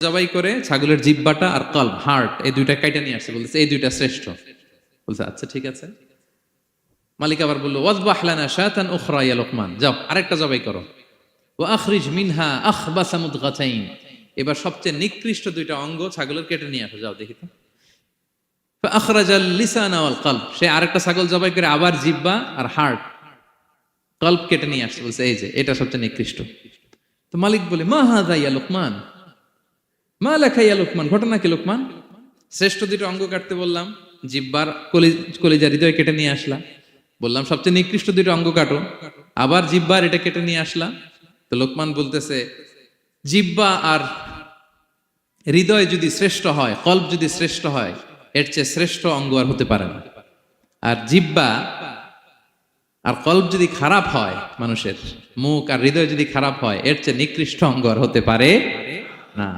জবাই করে ছাগলের জিহ্বাটা আর কলব হার্ট এই দুইটা কাইটা নিয়ে আসছে, বলছে এই দুইটা শ্রেষ্ঠ। বলছে আচ্ছা ঠিক আছে। মালিক আবার বললো ওয়াজবাহ লানা শাতান উখরা ইয়া লোকমান, যাও আরেকটা জবাই করো। ওয়া আখরিজ মিনহা আখবাসা মুদগাতাইন, এবার সবচেয়ে নিকৃষ্ট দুইটা অঙ্গ ছাগলের কেটে নিয়ে আসো, যাও দেখি তো। ফাআখরাজাল লিসানা ওয়াল কলব, সে আরেকটা ছাগল জবাই করে আবার জিহ্বা আর হার্ট কলব কেটে নিয়ে আসছে, বলছে এই যে এটা সবচেয়ে নিকৃষ্ট। তো মালিক বলে মা হাযা ইয়া লোকমান, মা লাকা ইয়া লোকমান, ঘটনা কি লোকমান? শ্রেষ্ঠ দুটো অঙ্গ কাটতে বললাম, জিহ্বার কলিজা হৃদয় কেটে নিয়ে আসলা, বললাম সবচেয়ে নিকৃষ্ট দুটো অঙ্গ কাটো, আবার জিহ্বার এটা কেটে নিয়ে আসলা। তো লোকমান বলতেছে জিহ্বা আর হৃদয় যদি শ্রেষ্ঠ হয়, কলব যদি শ্রেষ্ঠ হয়, এর চেয়ে শ্রেষ্ঠ অঙ্গ আর হতে পারে না। আর জিহ্বা আর কলব যদি খারাপ হয়, মানুষের মুখ আর হৃদয় যদি খারাপ হয়, এর চেয়ে নিকৃষ্ট অঙ্গ আর হতে পারে না।